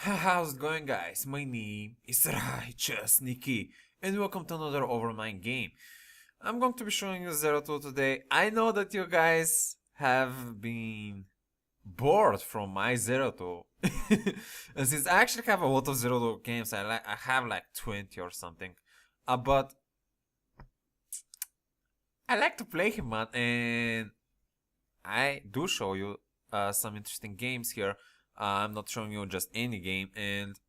How's it going, guys? My name is RighteousNicky, and welcome to another Overmind game. I'm going to be showing you Zeratul today. I know that you guys have been bored from my Zeratul. And since I actually have a lot of Zeratul games, I have like 20 or something. But I like to play him, man, and I do show you some interesting games here. I'm not showing you just any game, and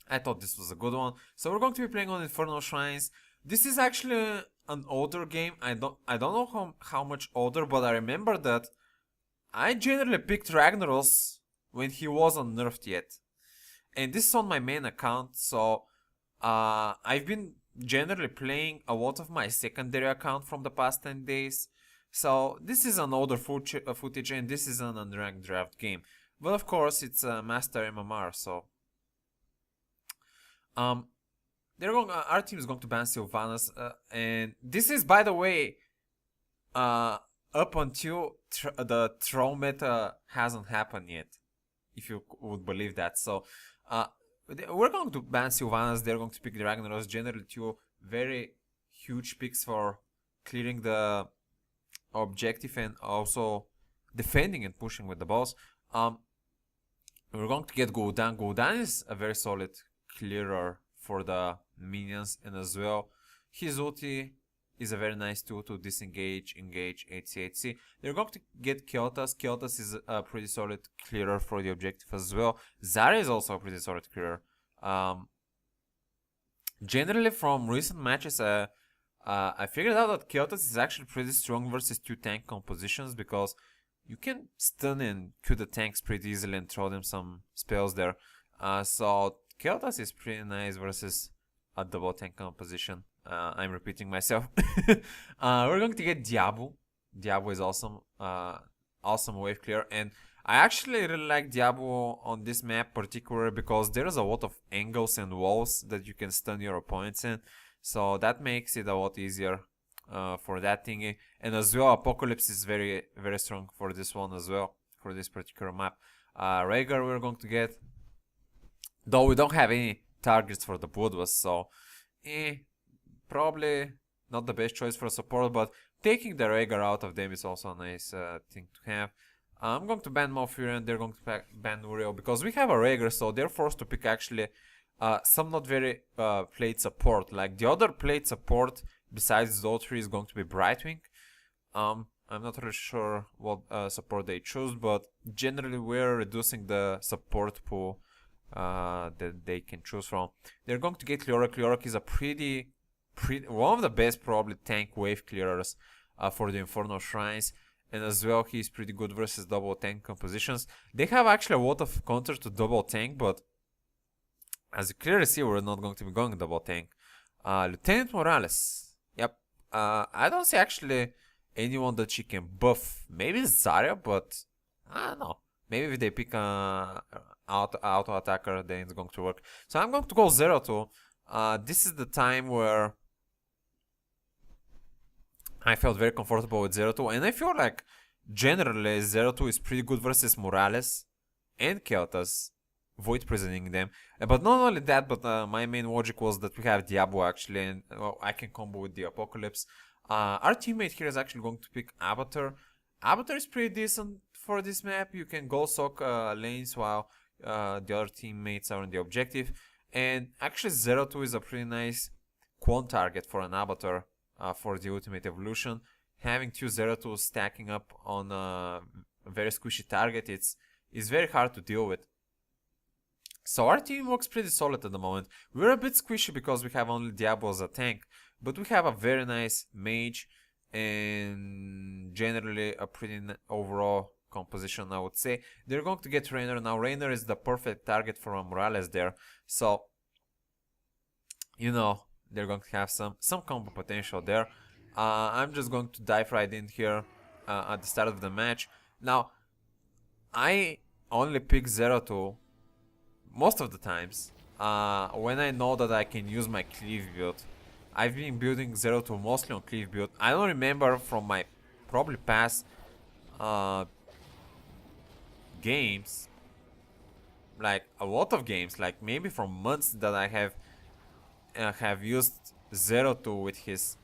I thought this was a good one. So we're going to be playing on Infernal Shrines. This is actually an older game. I don't know how much older, but I remember that I generally picked Ragnaros when he wasn't nerfed yet. And this is on my main account, so I've been generally playing a lot of my secondary account from the past 10 days. So this is an older footage, and this is an unranked draft game. But of course, it's a master MMR, so our team is going to ban Sylvanas, and this is, by the way, up until the throne meta hasn't happened yet, if you would believe that. So we're going to ban Sylvanas. They're going to pick the Ragnaros. Generally, two very huge picks for clearing the objective and also defending and pushing with the boss. We're going to get Gul'dan. Gul'dan is a very solid clearer for the minions, and as well his ulti is a very nice tool to disengage, engage, HC. They're going to get Kyotas. Kyotas is a pretty solid clearer for the objective as well. Zarya is also a pretty solid clearer. Generally, from recent matches, I figured out that Kyotas is actually pretty strong versus two tank compositions, because you can stun and kill the tanks pretty easily and throw them some spells there. So Kyotas is pretty nice versus a double tank composition. I'm repeating myself. We're going to get Diabo. Diabo is awesome. Awesome wave clear. And I actually really like Diabo on this map particularly because there's a lot of angles and walls that you can stun your opponents in. So that makes it a lot easier for that thingy. And as well, Apocalypse is very, very strong for this one as well, for this particular map. Rhaegar we're going to get, though we don't have any targets for the Bloodlust, so probably not the best choice for support, but taking the Rhaegar out of them is also a nice thing to have. I'm going to ban Malfurion, they're going to ban Uriel, because we have a Rhaegar, so they're forced to pick actually some not very played support. Like the other played support besides those three is going to be Brightwing. I'm not really sure what support they choose, but generally we're reducing the support pool that they can choose from. They're going to get Cleoric. Cleoric is a pretty one of the best probably tank wave clearers for the Infernal Shrines, and as well he's pretty good versus double tank compositions. They have actually a lot of counters to double tank, but as you clearly see, we're not going to be going double tank. Lieutenant Morales. Yep. I don't see actually anyone that she can buff. Maybe Zarya, but I don't know. Maybe if they pick a auto attacker, then it's going to work. So I'm going to go Zeratul. This is the time where I felt very comfortable with Zeratul, and I feel like generally Zeratul is pretty good versus Morales and Kyotas, void prisoning them. But not only that, but my main logic was that we have Diabo actually, and well, I can combo with the Apocalypse. Our teammate here is actually going to pick Avatar. Avatar is pretty decent for this map. You can go soak lanes while the other teammates are on the objective. And actually Zeratul is a pretty nice quant target for an Avatar for the ultimate evolution. Having two Zeratools stacking up on a very squishy target, it's very hard to deal with. So our team looks pretty solid at the moment. We're a bit squishy because we have only Diabo as a tank, but we have a very nice mage and generally a pretty overall composition, I would say. They're going to get Raynor. Now Raynor is the perfect target for Morales there, so you know they're going to have some combo potential there. I'm just going to dive right in here at the start of the match. Now I only pick Zeratul most of the times when I know that I can use my cleave build. I've been building Zeratul mostly on cleave build. I don't remember from my probably past games like a lot of games, like maybe from months, that I have used Zeratul with his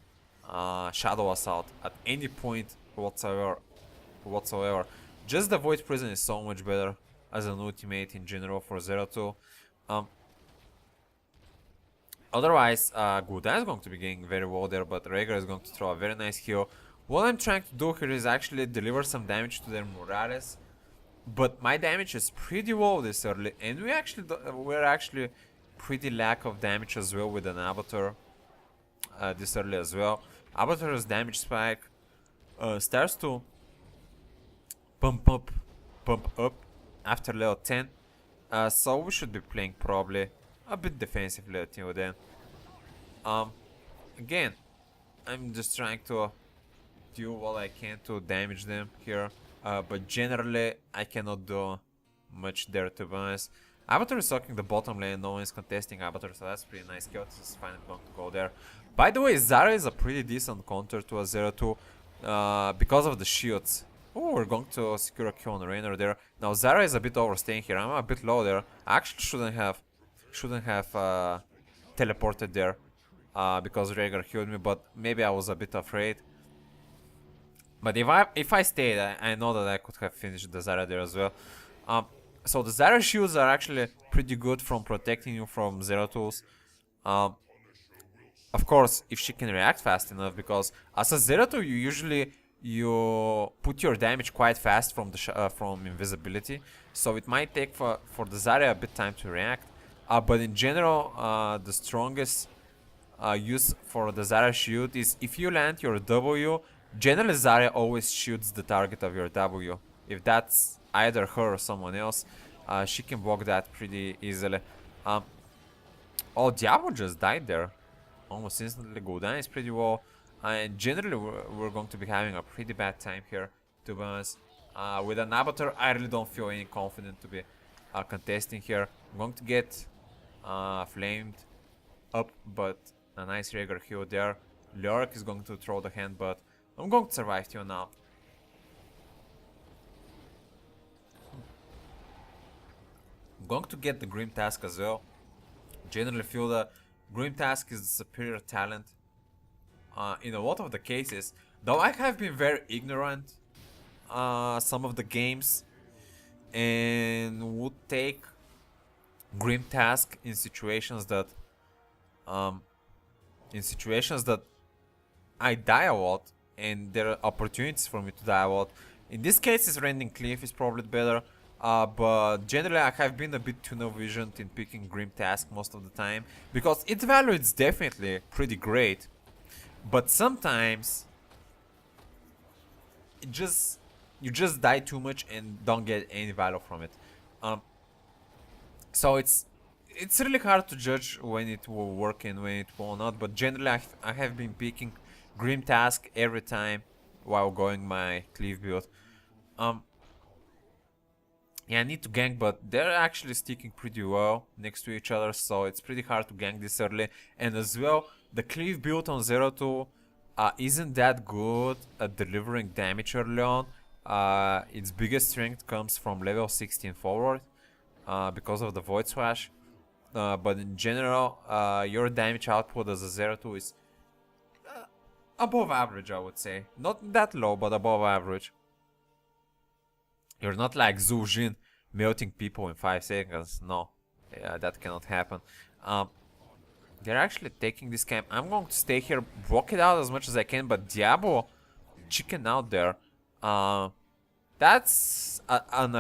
Shadow Assault at any point whatsoever. Just the Void Prison is so much better as an ultimate in general for Zeratul. Otherwise, Gul'dan is going to be getting very well there, but Rhaegar is going to throw a very nice heal. What I'm trying to do here is actually deliver some damage to their Morales, but my damage is pretty low this early, and we're actually pretty lack of damage as well with an Avatar this early as well. Avatar's damage spike starts to pump up after level 10, so we should be playing probably a bit defensively until then. Again, I'm just trying to do what I can to damage them here, but generally I cannot do much there, to be honest. Avatar is sucking the bottom lane, no one is contesting Avatar, so that's pretty nice. Chaos is finally going to go there. By the way, Zara is a pretty decent counter to a Zeratul because of the shields. Oh, we're going to secure a kill on Raynor there. Now Zara is a bit overstaying here. I'm a bit low there. I actually shouldn't have teleported there because Rhaegar healed me, but maybe I was a bit afraid. But if I stayed, I know that I could have finished the Zara there as well. So the Zara shields are actually pretty good from protecting you from Zeratuls. Of course, if she can react fast enough, because as a Zeratul, you put your damage quite fast from the from invisibility, so it might take for the Zarya a bit time to react. But in general, the strongest use for the Zarya shield is if you land your W. Generally, Zarya always shoots the target of your W. If that's either her or someone else, she can block that pretty easily. Oh, Diablo just died there almost instantly. Gul'dan is pretty well. And generally, we're going to be having a pretty bad time here, to be honest. With an Avatar, I really don't feel any confident to be contesting here. I'm going to get flamed up, but a nice Rhaegar heal there. Leoric is going to throw the hand, but I'm going to survive till now. I'm going to get the Grim Task as well. Generally feel that Grim Task is the superior talent in a lot of the cases, though I have been very ignorant some of the games and would take Grim Task in situations that I die a lot and there are opportunities for me to die a lot. In this case, Rending Cliff is probably better, but generally I have been a bit tunnel-visioned in picking Grim Task most of the time, because its value is definitely pretty great, but sometimes you just die too much and don't get any value from it. So it's really hard to judge when it will work and when it will not, but generally I have been picking Grim Task every time while going my Cleave build. Yeah, I need to gank, but they're actually sticking pretty well next to each other, so it's pretty hard to gank this early. And as well, the Cleave build on Zeratul isn't that good at delivering damage early on. Its biggest strength comes from level 16 forward because of the Void Slash. But in general, your damage output as a Zeratul is above average, I would say. Not that low, but above average. You're not like Zhu Jin melting people in 5 seconds. No, that cannot happen. They're actually taking this camp. I'm going to stay here, block it out as much as I can, but Diablo chicken out there. That's an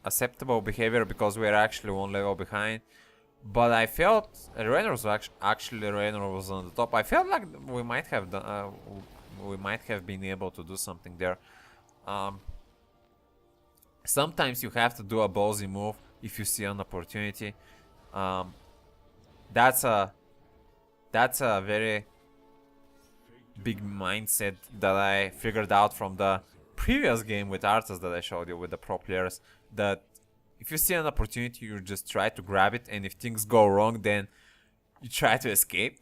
acceptable behavior because we're actually one level behind. But I felt Raynor was Raynor was on the top. I felt like we might have done, we might have been able to do something there. Sometimes you have to do a ballsy move if you see an opportunity. That's a very big mindset that I figured out from the previous game with Arthas that I showed you with the pro players. That if you see an opportunity, you just try to grab it, and if things go wrong, then you try to escape.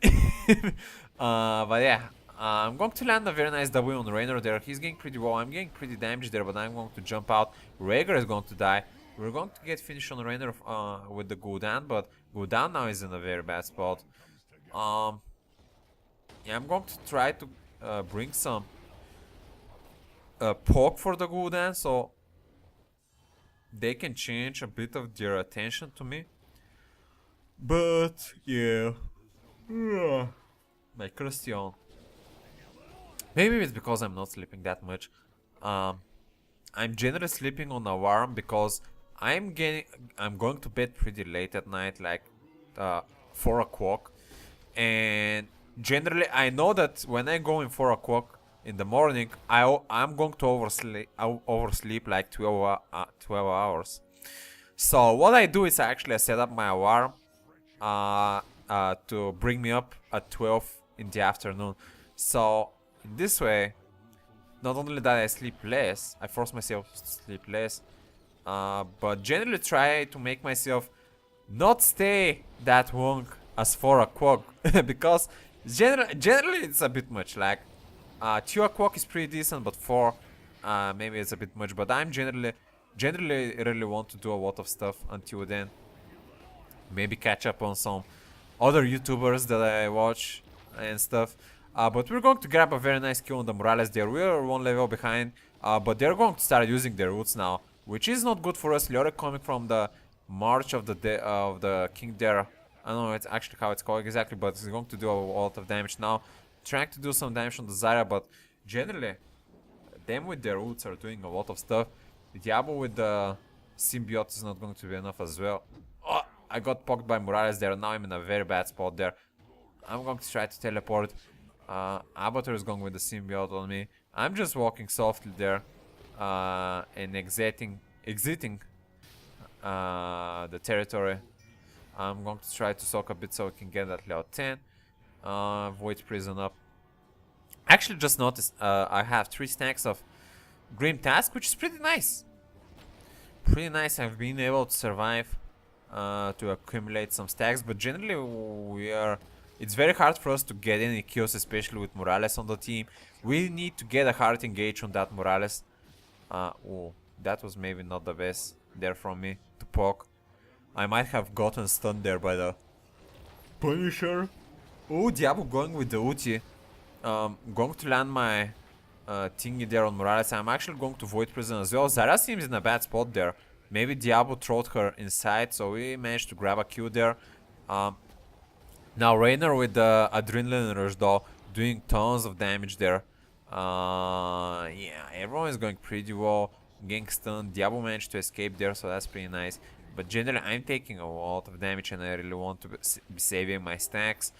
But yeah, I'm going to land a very nice W on Raynor there. He's getting pretty well. I'm getting pretty damaged there, but I'm going to jump out. Rhaegar is going to die. We're going to get finished on Rainer with the Gul'dan, but Gul'dan now is in a very bad spot. Yeah, I'm going to try to bring some poke for the Gul'dan, so they can change a bit of their attention to me. But yeah, my question. Maybe it's because I'm not sleeping that much. I'm generally sleeping on alarm because I'm going to bed pretty late at night, like 4 o'clock, and generally I know that when I go in 4 o'clock in the morning, I'm going to oversleep like 12 hours. So what I do is I set up my alarm to bring me up at 12 in the afternoon. So in this way, not only that I sleep less, I force myself to sleep less, but generally try to make myself not stay that long as 4 o'clock because generally it's a bit much. Like 2 o'clock is pretty decent, but 4 maybe it's a bit much. But I'm generally really want to do a lot of stuff until then. Maybe catch up on some other YouTubers that I watch and stuff. But we're going to grab a very nice kill on the Morales there. We're 1 level behind, but they're going to start using their roots now, which is not good for us. Leoric coming from the March of the King there. I don't know it's actually how it's called exactly, but it's going to do a lot of damage now. Trying to do some damage on the Zarya, but generally, them with their roots are doing a lot of stuff. Diablo with the symbiote is not going to be enough as well. Oh, I got poked by Morales there. Now I'm in a very bad spot there. I'm going to try to teleport. Avatar is going with the symbiote on me. I'm just walking softly there and exiting the territory. I'm going to try to soak a bit so we can get that level 10. Void Prison up. Actually just noticed I have 3 stacks of Grim Task, which is pretty nice. Pretty nice. I've been able to survive to accumulate some stacks, but generally it's very hard for us to get any kills, especially with Morales on the team. We need to get a hard engage on that Morales. Oh, that was maybe not the best there from me to poke. I might have gotten stunned there by the Punisher. Oh, Diablo going with the ulti. Going to land my thingy there on Morales. I'm actually going to Void Prison as well. Zarya seems in a bad spot there. Maybe Diablo throwed her inside, so we managed to grab a kill there. Now Rainer with the Adrenaline Rush though, doing tons of damage there. Yeah, everyone is going pretty well. Getting stunned. Diablo managed to escape there, so that's pretty nice. But generally, I'm taking a lot of damage, and I really want to be saving my stacks.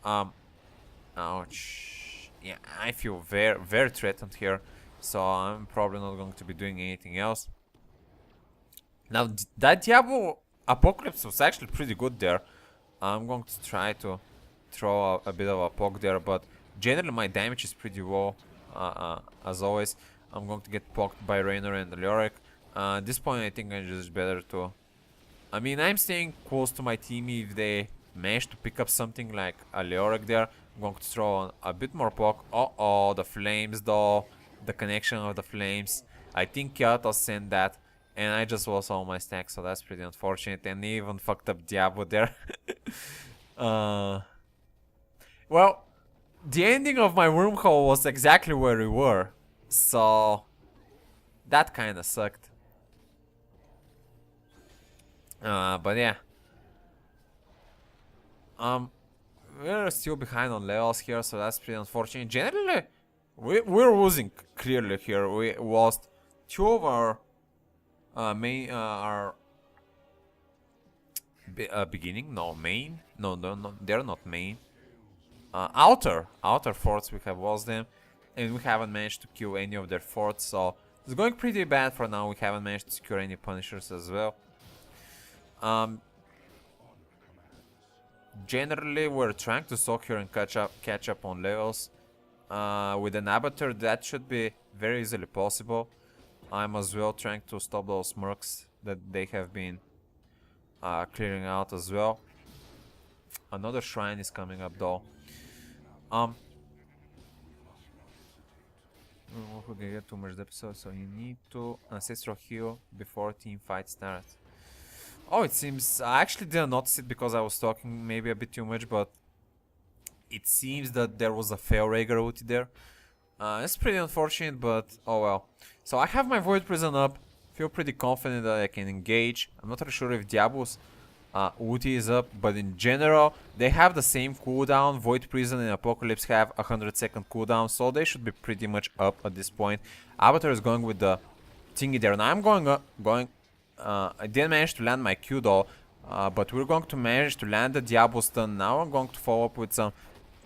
Ouch. Yeah, I feel very threatened here, so I'm probably not going to be doing anything else. Now, that Diablo Apocalypse was actually pretty good there. I'm going to try to throw a bit of a poke there, but generally my damage is pretty low, as always. I'm going to get poked by Rainer and Leoric. At this point I think it's just better to... I mean, I'm staying close to my team. If they manage to pick up something like a Leoric there, I'm going to throw a bit more poke. Uh-oh, the flames though. The connection of the flames. I think Kyoto sent that. And I just lost all my stacks, so that's pretty unfortunate. And even fucked up Diablo there. Well, the ending of my wormhole was exactly where we were. So that kinda sucked. But yeah. We're still behind on levels here, so that's pretty unfortunate. Generally, we're losing clearly here. We lost 2 of our beginning? No, main? No, they're not main. Outer forts, we have lost them. And we haven't managed to kill any of their forts, so it's going pretty bad for now. We haven't managed to secure any Punishers as well. Generally, we're trying to soak here and catch up on levels. With an Avatar, that should be very easily possible. I'm as well trying to stop those mercs that they have been clearing out as well. Another shrine is coming up though. We're gonna get too much episode, so you need to ancestral heal before team fight starts. Oh, it seems I actually didn't notice it because I was talking maybe a bit too much, but it seems that there was a fail Rhaegar ulti there. It's pretty unfortunate, but oh well. So I have my Void Prison up. Feel pretty confident that I can engage. I'm not really sure if Diablo's ulti is up, but in general, they have the same cooldown. Void Prison and Apocalypse have 100-second cooldown, so they should be pretty much up at this point. Avatar is going with the thingy there. Now I'm I didn't manage to land my Q though, but we're going to manage to land the Diablo stun. Now I'm going to follow up with some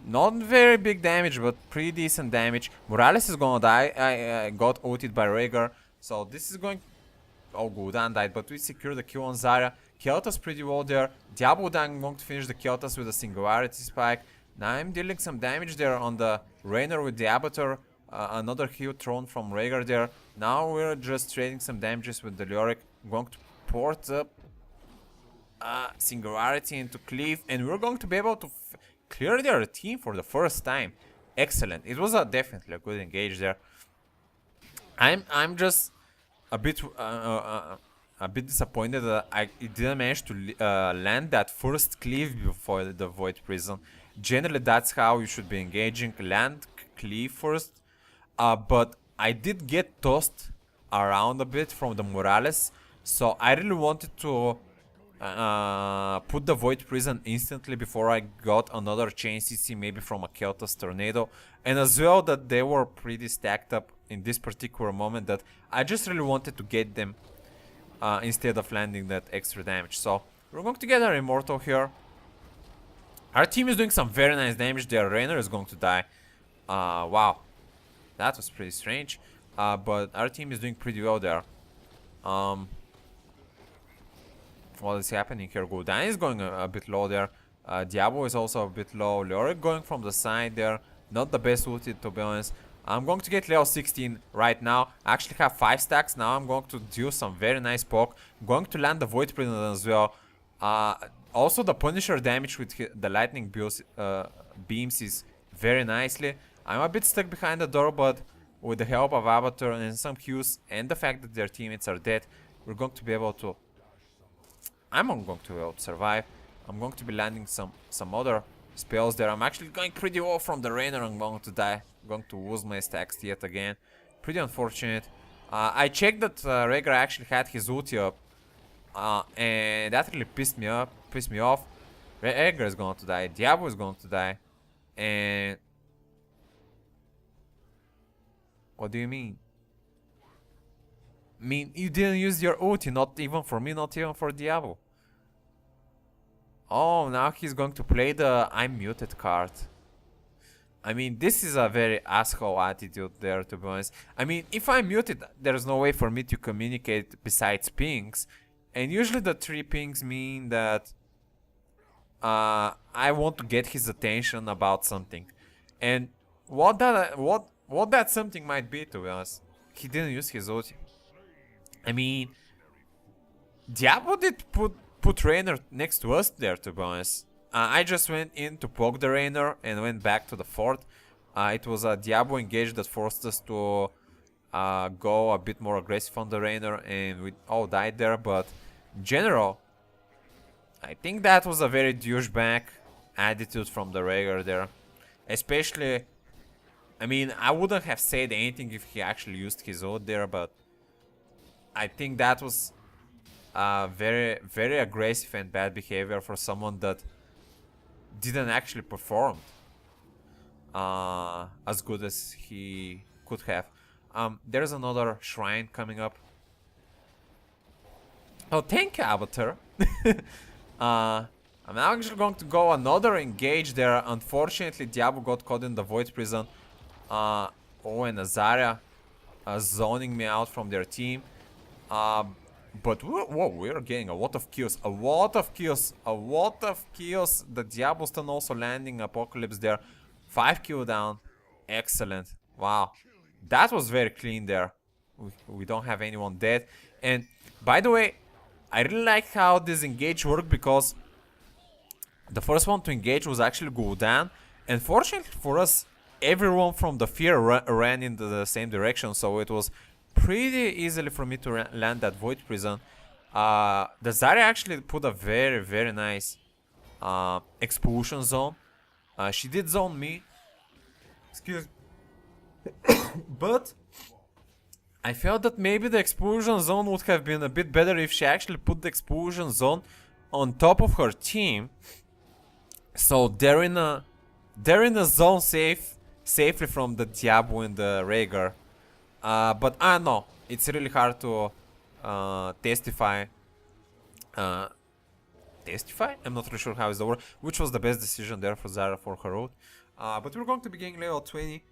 not very big damage, but pretty decent damage. Morales is gonna die. I got ulted by Rhaegar, so this is going... Oh, Gul'dan died, but we secured the kill on Zarya. Kel'Thas pretty well there. Diablo then going to finish the Kel'Thas with a Singularity Spike. Now I'm dealing some damage there on the Raynor with the Abator. Another heal thrown from Rhaegar there. Now we're just trading some damages with the Leoric. I'm going to port up Singularity into Cleave, and we're going to be able to clear their team for the first time. Excellent. It was definitely a good engage there. I'm just a bit disappointed that I didn't manage to land that first cleave before the Void Prison. Generally, that's how you should be engaging. Land cleave first. But I did get tossed around a bit from the Morales, so I really wanted to put the Void Prison instantly before I got another chain CC, maybe from a Kel'Thas Tornado, and as well that they were pretty stacked up in this particular moment that I just really wanted to get them instead of landing that extra damage. So we're going to get our Immortal here. Our team is doing some very nice damage. Their Raynor is going to die. Wow, that was pretty strange, but our team is doing pretty well there. What is happening here? Gul'dan is going a bit low there. Diablo is also a bit low. Leoric going from the side there. Not the best ulti, to be honest. I'm going to get level 16 right now. I actually have 5 stacks. Now I'm going to do some very nice poke. I'm going to land the Void Prison as well. Also, the Punisher damage with the lightning beams is very nicely. I'm a bit stuck behind the door, but with the help of Avatar and some Qs and the fact that their teammates are dead, we're going to be able to... I'm going to be able to survive. I'm going to be landing some other spells there. I'm actually going pretty well from the Raynor. I'm going to die. I'm going to lose my stacks yet again. Pretty unfortunate. I checked that Rhaegar actually had his ulti up, and that really pissed me off. Rhaegar is going to die. Diablo is going to die. And what do you mean? I mean, you didn't use your ulti, not even for me, not even for Diablo. Oh, now he's going to play the I'm muted card. I mean, this is a very asshole attitude there, to be honest. I mean, if I'm muted, there's no way for me to communicate besides pings. And usually the 3 pings mean that I want to get his attention about something. And what that something might be, to be honest. He didn't use his ulti. I mean, Diablo did put Raynor next to us there, to be honest. I just went in to poke the Raynor and went back to the fort. It was a Diablo engage that forced us to go a bit more aggressive on the Raynor, and we all died there. But in general, I think that was a very douchebag attitude from the Rhaegar there. Especially, I mean, I wouldn't have said anything if he actually used his ult there, but I think that was very, very aggressive and bad behavior for someone that didn't actually perform as good as he could have. There's another shrine coming up. Oh, thank you, Avatar. I'm now actually going to go another engage there. Unfortunately, Diablo got caught in the Void Prison. Oh, and Zarya zoning me out from their team. But we're getting a lot of kills. A lot of kills. The Diablo stun also landing. Apocalypse there. 5 kill down. Excellent. Wow. That was very clean there. We don't have anyone dead. And by the way, I really like how this engage worked, because the first one to engage was actually Gul'dan. And fortunately for us, everyone from the fear ran in the same direction, so it was pretty easily for me to land that Void Prison. The Zarya actually put a very, very nice expulsion zone. She did zone me. Excuse me. But I felt that maybe the expulsion zone would have been a bit better if she actually put the expulsion zone on top of her team. So they're in a zone safely from the Diablo and the Rhaegar. But I don't know. It's really hard to testify. Testify? I'm not really sure how is the word. Which was the best decision there for Zara for her ult. But we're going to be getting level 20.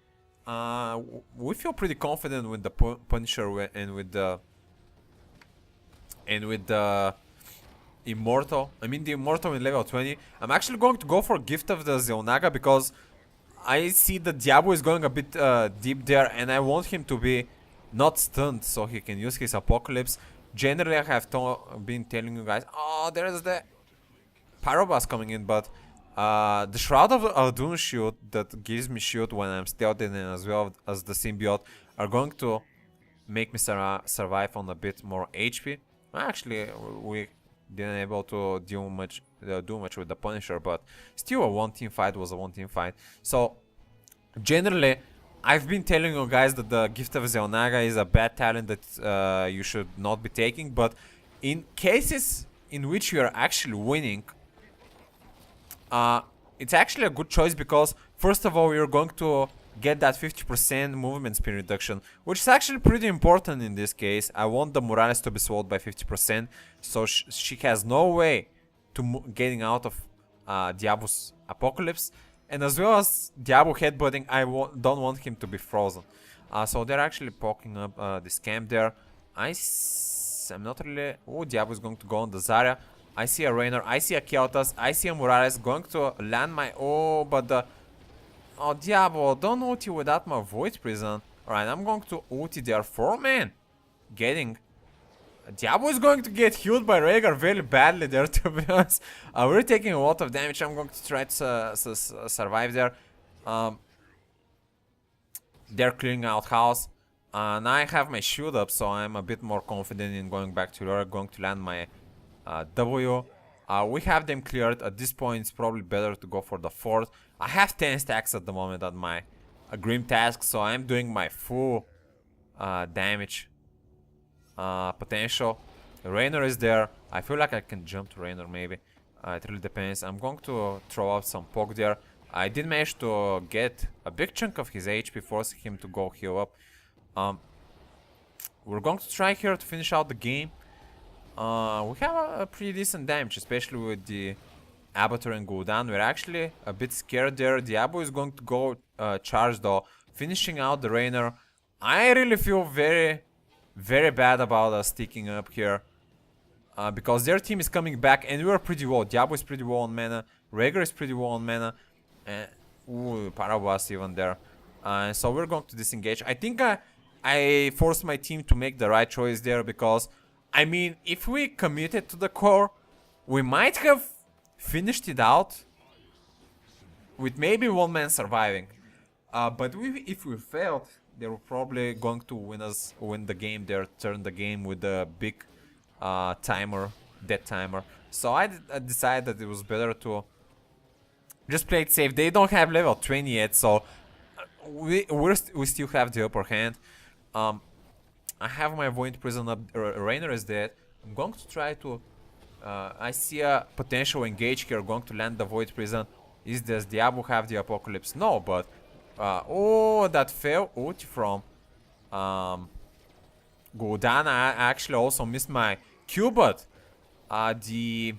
We feel pretty confident with the Punisher and with the Immortal. I mean the Immortal in level 20. I'm actually going to go for Gift of the Xel'Naga because I see the Diablo is going a bit deep there, and I want him to be not stunned so he can use his Apocalypse. Generally, I have been telling you guys, oh, there's the Pyroblast coming in, but the Shroud of Aldun shield that gives me shield when I'm stealthing, and as well as the Symbiote, are going to make me survive on a bit more HP. Actually, we didn't able to do much with the Punisher, but still a one-team fight was a one-team fight. So generally, I've been telling you guys that the Gift of Xel'Naga is a bad talent that you should not be taking, but in cases in which you are actually winning, it's actually a good choice because first of all, you're going to get that 50% movement speed reduction, which is actually pretty important in this case. I want the Morales to be swallowed by 50%, so she has no way to getting out of Diablo's Apocalypse, and as well as Diablo headbutting, I don't want him to be frozen. So they're actually poking up this camp there. I'm not really... Oh, Diablo is going to go on the Zarya. I see a Raynor, I see a Keltas, I see a Morales going to land my... Oh, but the... Oh, Diablo, don't ulti without my Void Prison. Alright, I'm going to ulti their 4-man. Getting... Diablo is going to get healed by Rhaegar very badly there, to be honest. We're taking a lot of damage. I'm going to try to survive there. They're clearing out house. Now I have my shield up, so I'm a bit more confident in going back to Laura, going to land my W. We have them cleared. At this point, it's probably better to go for the fourth. I have 10 stacks at the moment at my Grim Task, so I'm doing my full damage potential. Raynor is there. I feel like I can jump to Raynor maybe. It really depends. I'm going to throw out some poke there. I did manage to get a big chunk of his HP, forcing him to go heal up. We're going to try here to finish out the game. We have a pretty decent damage, especially with the Abator and Gul'dan. We're actually a bit scared there. Diablo is going to go charge though, finishing out the Raynor. I really feel very, very bad about us sticking up here. Because their team is coming back and we are pretty low. Diablo is pretty low on mana. Rhaegar is pretty low on mana. Ooh, Parablast even there. So we're going to disengage. I think I forced my team to make the right choice there because, I mean, if we committed to the core, we might have finished it out with maybe one man surviving. But if we failed, they were probably going to win the game there, turn the game with a big timer, death timer. So I decided that it was better to just play it safe. They don't have level 20 yet, so we still have the upper hand. I have my Void Prison up. Raynor is dead. I'm going to try to... I see a potential engage here. Going to land the Void Prison. Is this Diablo have the Apocalypse? No, but... oh, that fell ulti from... Gul'dan. I actually also missed my Q, but... the...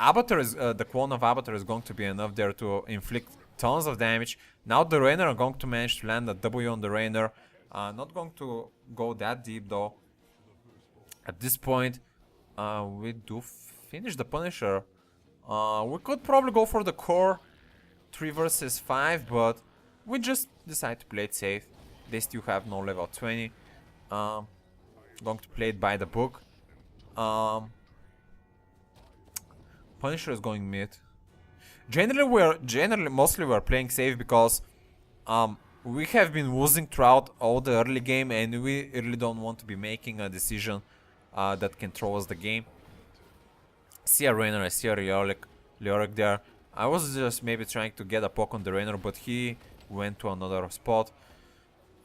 Abator is... the clone of Abator is going to be enough there to inflict tons of damage. Now the Raynor are going to manage to land a W on the Raynor. Not going to go that deep though. At this point, we do finish the Punisher. We could probably go for the core 3 versus 5, but we just decide to play it safe. They still have no level 20. Going to play it by the book. Punisher is going mid. Mostly we're playing safe because We have been losing throughout all the early game, and we really don't want to be making a decision that can throw us the game. See a Rainer, I see a Leoric there. I was just maybe trying to get a poke on the Rainer, but he went to another spot.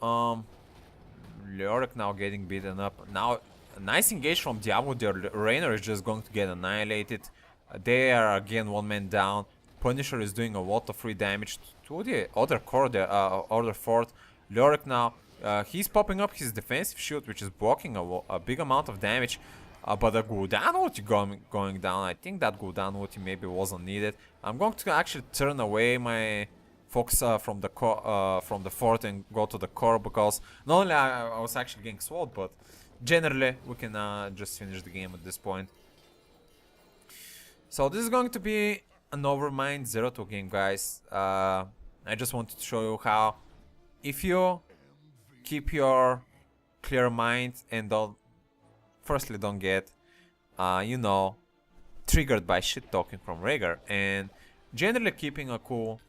Leoric now getting beaten up. Now, a nice engage from Diablo there. Rainer is just going to get annihilated. They are again one man down. Punisher is doing a lot of free damage to the other core, the other fort. Leoric now, he's popping up his defensive shield, which is blocking a big amount of damage. But the Gul'dan ulti going down. I think that Gul'dan ulti maybe wasn't needed. I'm going to actually turn away my focus from the fort and go to the core, because not only I was actually getting swallowed, but generally we can just finish the game at this point. So this is going to be an Overmind Zeratul game, guys. I just wanted to show you how, if you keep your clear mind and don't get, you know, triggered by shit talking from Rhaegar, and generally keeping a cool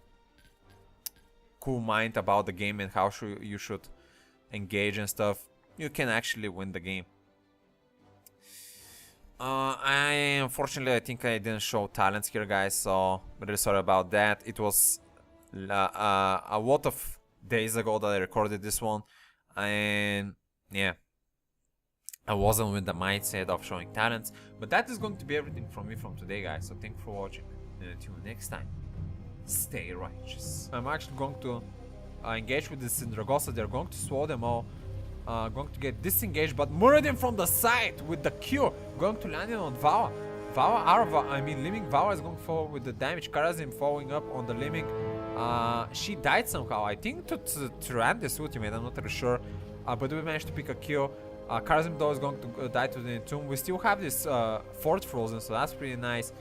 mind about the game and how you should engage and stuff, you can actually win the game. Unfortunately, I think I didn't show talents here, guys, so really sorry about that. It was a lot of days ago that I recorded this one, and yeah, I wasn't with the mindset of showing talents. But that is going to be everything from me from today, guys, so thank you for watching, and until next time, stay righteous. I'm actually going to engage with this Sindragosa. They're going to swallow them all. Going to get disengaged, but Muradin from the side with the Q, going to land it on Vawa. Liming Vawa is going forward with the damage. Karazim following up on the Liming. She died somehow, I think to run this ultimate, I'm not really sure. But we managed to pick a kill. Karazim though is going to die to the tomb. We still have this fort frozen, so that's pretty nice.